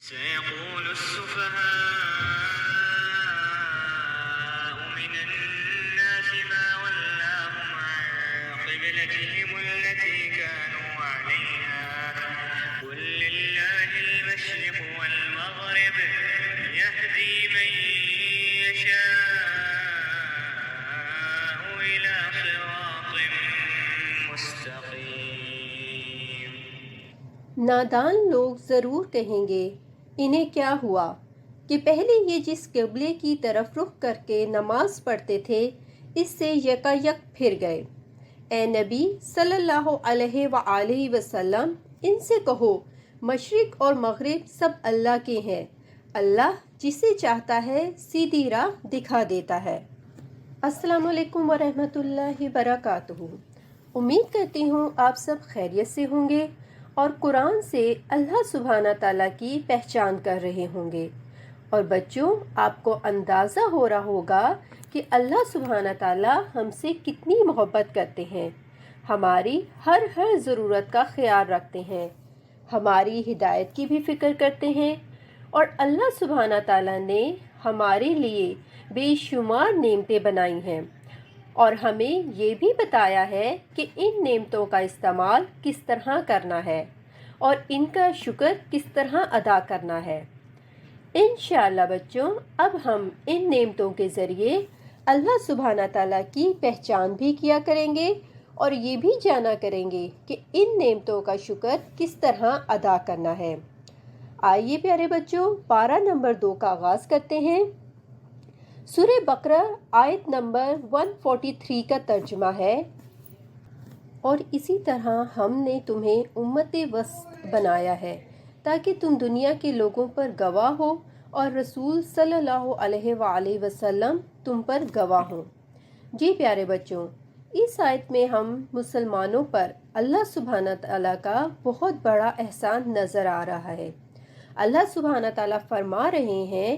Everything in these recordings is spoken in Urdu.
سيقول السفهاء من الناس ما ولاهم عن قبلتهم التي كانوا عليها قل لله المشرق والمغرب يهدي من يشاء إلى صراط مستقيم۔ نادان لوگ ضرور کہیں گے انہیں کیا ہوا کہ پہلے یہ جس قبلے کی طرف رخ کر کے نماز پڑھتے تھے اس سے یکایک پھر گئے۔ اے نبی صلی اللہ علیہ وآلہ وسلم ان سے کہو مشرق اور مغرب سب اللہ کے ہیں، اللہ جسے چاہتا ہے سیدھی راہ دکھا دیتا ہے۔ السلام علیکم ورحمۃ اللہ وبرکاتہ۔ امید کرتی ہوں آپ سب خیریت سے ہوں گے اور قرآن سے اللہ سبحانہ تعالیٰ کی پہچان کر رہے ہوں گے۔ اور بچوں آپ کو اندازہ ہو رہا ہوگا کہ اللہ سبحانہ تعالیٰ ہم سے کتنی محبت کرتے ہیں، ہماری ہر ضرورت کا خیال رکھتے ہیں، ہماری ہدایت کی بھی فکر کرتے ہیں، اور اللہ سبحانہ تعالیٰ نے ہمارے لیے بے شمار نعمتیں بنائی ہیں اور ہمیں یہ بھی بتایا ہے کہ ان نعمتوں کا استعمال کس طرح کرنا ہے اور ان کا شکر کس طرح ادا کرنا ہے۔ انشاءاللہ بچوں اب ہم ان نعمتوں کے ذریعے اللہ سبحانہ تعالیٰ کی پہچان بھی کیا کریں گے اور یہ بھی جانا کریں گے کہ ان نعمتوں کا شکر کس طرح ادا کرنا ہے۔ آئیے پیارے بچوں پارہ نمبر 2 کا آغاز کرتے ہیں۔ سورہ بقرہ آیت نمبر 143 کا ترجمہ ہے، اور اسی طرح ہم نے تمہیں امت وسط بنایا ہے تاکہ تم دنیا کے لوگوں پر گواہ ہو اور رسول صلی اللہ علیہ وآلہ وسلم تم پر گواہ ہوں۔ جی پیارے بچوں اس آیت میں ہم مسلمانوں پر اللہ سبحانہ تعالیٰ کا بہت بڑا احسان نظر آ رہا ہے۔ اللہ سبحانہ تعالیٰ فرما رہے ہیں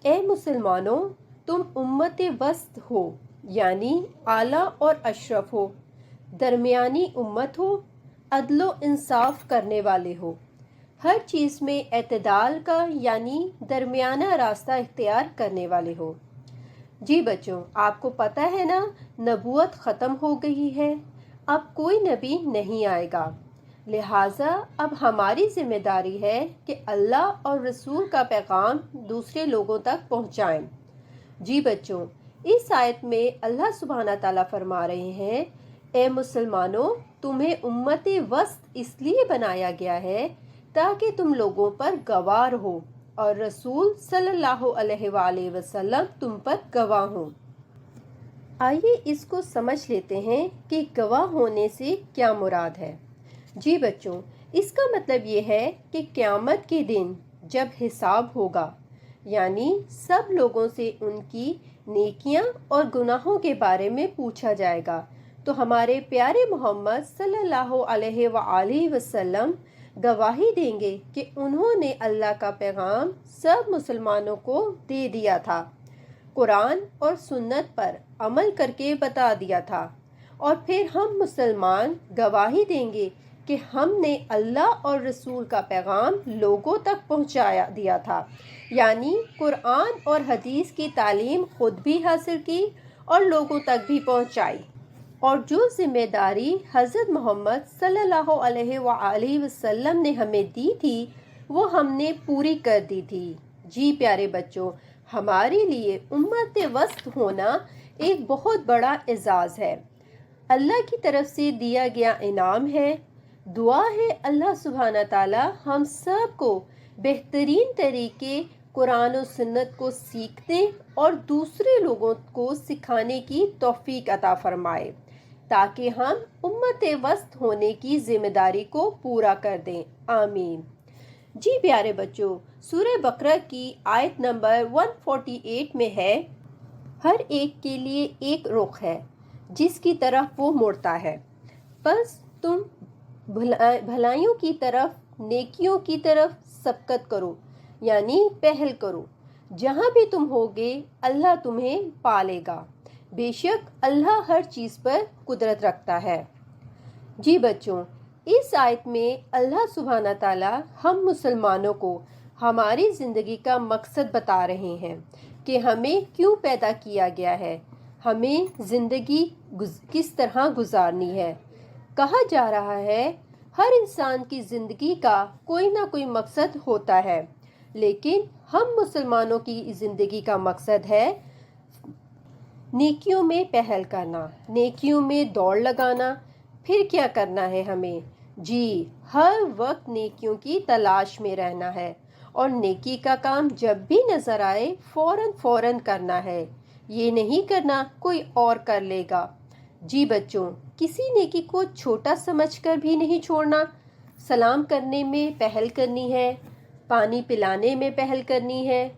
اے مسلمانوں تم امت وسط ہو، یعنی اعلیٰ اور اشرف ہو، درمیانی امت ہو، عدل و انصاف کرنے والے ہو، ہر چیز میں اعتدال کا یعنی درمیانہ راستہ اختیار کرنے والے ہو۔ جی بچوں آپ کو پتہ ہے نا نبوت ختم ہو گئی ہے، اب کوئی نبی نہیں آئے گا، لہٰذا اب ہماری ذمہ داری ہے کہ اللہ اور رسول کا پیغام دوسرے لوگوں تک پہنچائیں۔ جی بچوں اس آیت میں اللہ سبحانہ تعالیٰ فرما رہے ہیں اے مسلمانوں تمہیں امت وسط اس لیے بنایا گیا ہے تاکہ تم لوگوں پر گواہ ہو اور رسول صلی اللہ علیہ وآلہ وسلم تم پر گواہ ہوں۔ آئیے اس کو سمجھ لیتے ہیں کہ گواہ ہونے سے کیا مراد ہے۔ جی بچوں اس کا مطلب یہ ہے کہ قیامت کے دن جب حساب ہوگا یعنی سب لوگوں سے ان کی نیکیاں اور گناہوں کے بارے میں پوچھا جائے گا تو ہمارے پیارے محمد صلی اللہ علیہ وآلہ وسلم گواہی دیں گے کہ انہوں نے اللہ کا پیغام سب مسلمانوں کو دے دیا تھا، قرآن اور سنت پر عمل کر کے بتا دیا تھا، اور پھر ہم مسلمان گواہی دیں گے کہ ہم نے اللہ اور رسول کا پیغام لوگوں تک پہنچایا دیا تھا، یعنی قرآن اور حدیث کی تعلیم خود بھی حاصل کی اور لوگوں تک بھی پہنچائی، اور جو ذمہ داری حضرت محمد صلی اللہ علیہ وآلہ وسلم نے ہمیں دی تھی وہ ہم نے پوری کر دی تھی۔ جی پیارے بچوں ہمارے لیے امت وسط ہونا ایک بہت بڑا اعزاز ہے، اللہ کی طرف سے دیا گیا انعام ہے۔ دعا ہے اللہ سبحانہ تعالیٰ ہم سب کو بہترین طریقے قرآن و سنت کو سیکھنے اور دوسرے لوگوں کو سکھانے کی توفیق عطا فرمائے تاکہ ہم امت وسط ہونے کی ذمہ داری کو پورا کر دیں، آمین۔ جی پیارے بچوں سورہ بقرہ کی آیت نمبر 148 میں ہے ہر ایک کے لیے ایک رخ ہے جس کی طرف وہ مڑتا ہے، بس تم بھلائیوں کی طرف نیکیوں کی طرف سبقت کرو یعنی پہل کرو، جہاں بھی تم ہوگے اللہ تمہیں پالے گا، بے شک اللہ ہر چیز پر قدرت رکھتا ہے۔ جی بچوں اس آیت میں اللہ سبحانہ تعالیٰ ہم مسلمانوں کو ہماری زندگی کا مقصد بتا رہے ہیں کہ ہمیں کیوں پیدا کیا گیا ہے، ہمیں زندگی کس طرح گزارنی ہے۔ کہا جا رہا ہے ہر انسان کی زندگی کا کوئی نہ کوئی مقصد ہوتا ہے، لیکن ہم مسلمانوں کی زندگی کا مقصد ہے نیکیوں میں پہل کرنا، نیکیوں میں دوڑ لگانا۔ پھر کیا کرنا ہے ہمیں؟ جی، ہر وقت نیکیوں کی تلاش میں رہنا ہے، اور نیکی کا کام جب بھی نظر آئے فوراً کرنا ہے۔ یہ نہیں کرنا کوئی اور کر لے گا۔ جی بچوں، کسی نیکی کو چھوٹا سمجھ کر بھی نہیں چھوڑنا۔ سلام کرنے میں پہل کرنی ہے، پانی پلانے میں پہل کرنی ہے۔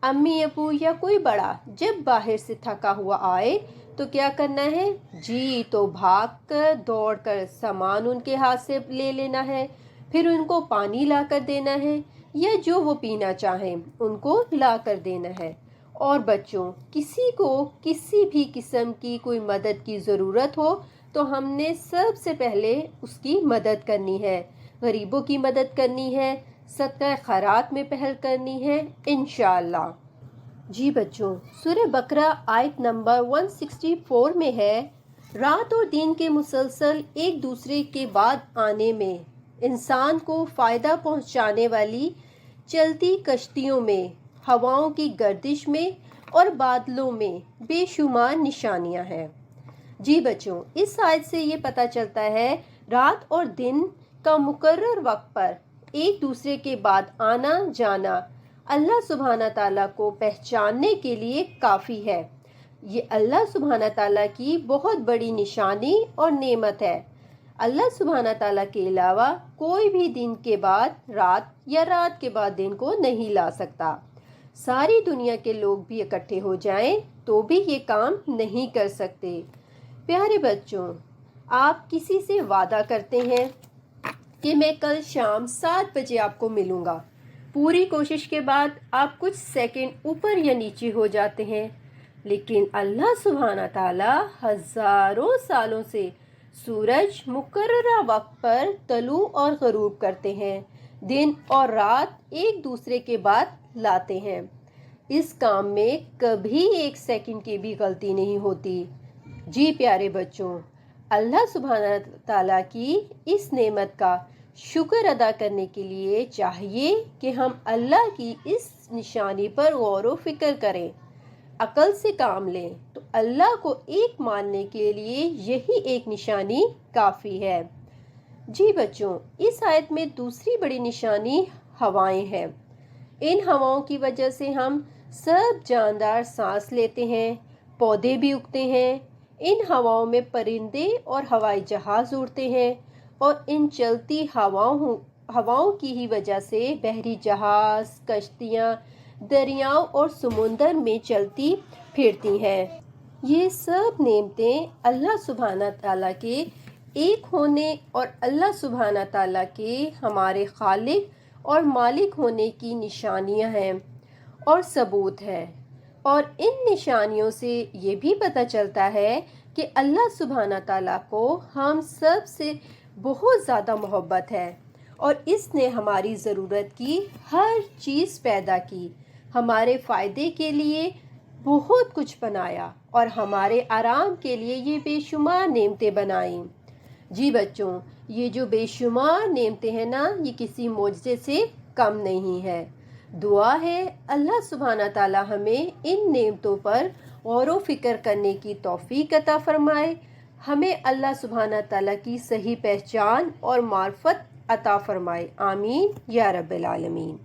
امی ابو یا کوئی بڑا جب باہر سے تھکا ہوا آئے تو کیا کرنا ہے؟ جی تو بھاگ کر دوڑ کر سامان ان کے ہاتھ سے لے لینا ہے، پھر ان کو پانی لا کر دینا ہے، یا جو وہ پینا چاہیں ان کو لا کر دینا ہے۔ اور بچوں، کسی کو کسی بھی قسم کی کوئی مدد کی ضرورت ہو تو ہم نے سب سے پہلے اس کی مدد کرنی ہے، غریبوں کی مدد کرنی ہے، صدقہ خیرات میں پہل کرنی ہے انشاءاللہ۔ جی بچوں، سورہ بقرہ آیت نمبر 164 میں ہے، رات اور دن کے مسلسل ایک دوسرے کے بعد آنے میں انسان کو فائدہ پہنچانے والی چلتی کشتیوں میں، ہواؤں کی گردش میں اور بادلوں میں بے شمار نشانیاں ہیں۔ جی بچوں، اس آیت سے یہ پتہ چلتا ہے رات اور دن کا مقرر وقت پر ایک دوسرے کے بعد آنا جانا اللہ سبحانہ تعالیٰ کو پہچاننے کے لیے کافی ہے۔ یہ اللہ سبحانہ تعالیٰ کی بہت بڑی نشانی اور نعمت ہے۔ اللہ سبحانہ تعالیٰ کے علاوہ کوئی بھی دن کے بعد رات یا رات کے بعد دن کو نہیں لا سکتا۔ ساری دنیا کے لوگ بھی اکٹھے ہو جائیں تو بھی یہ کام نہیں کر سکتے۔ پیارے بچوں، آپ کسی سے وعدہ کرتے ہیں کہ میں کل شام 7 بجے آپ کو ملوں گا، پوری کوشش کے بعد آپ کچھ سیکنڈ اوپر یا نیچے ہو جاتے ہیں، لیکن اللہ سبحانہ تعالیٰ ہزاروں سالوں سے سورج مقررہ وقت پر طلوع اور غروب کرتے ہیں، دن اور رات ایک دوسرے کے بعد لاتے ہیں۔ اس کام میں کبھی ایک سیکنڈ کی بھی غلطی نہیں ہوتی۔ جی پیارے بچوں، اللہ سبحانہ تعالیٰ کی اس نعمت کا شکر ادا کرنے کے لیے چاہیے کہ ہم اللہ کی اس نشانی پر غور و فکر کریں، عقل سے کام لیں، تو اللہ کو ایک ماننے کے لیے یہی ایک نشانی کافی ہے۔ جی بچوں، اس آیت میں دوسری بڑی نشانی ہوائیں ہیں۔ ان ہواؤں کی وجہ سے ہم سب جاندار سانس لیتے ہیں، پودے بھی اگتے ہیں۔ ان ہواؤں میں پرندے اور ہوائی جہاز اڑتے ہیں، اور ان چلتی ہواؤں کی ہی وجہ سے بحری جہاز، کشتیاں دریاؤں اور سمندر میں چلتی پھرتی ہیں۔ یہ سب نعمتیں اللہ سبحانہ تعالیٰ کے ایک ہونے اور اللہ سبحانہ تعالیٰ کے ہمارے خالق اور مالک ہونے کی نشانیاں ہیں اور ثبوت ہے۔ اور ان نشانیوں سے یہ بھی پتہ چلتا ہے کہ اللہ سبحانہ تعالیٰ کو ہم سب سے بہت زیادہ محبت ہے، اور اس نے ہماری ضرورت کی ہر چیز پیدا کی، ہمارے فائدے کے لیے بہت کچھ بنایا، اور ہمارے آرام کے لیے یہ بے شمار نعمتیں بنائیں۔ جی بچوں، یہ جو بے شمار نعمتیں ہیں نا، یہ کسی معجزے سے کم نہیں ہے۔ دعا ہے اللہ سبحانہ تعالیٰ ہمیں ان نعمتوں پر غور و فکر کرنے کی توفیق عطا فرمائے، ہمیں اللہ سبحانہ تعالیٰ کی صحیح پہچان اور معرفت عطا فرمائے۔ آمین یا رب العالمین۔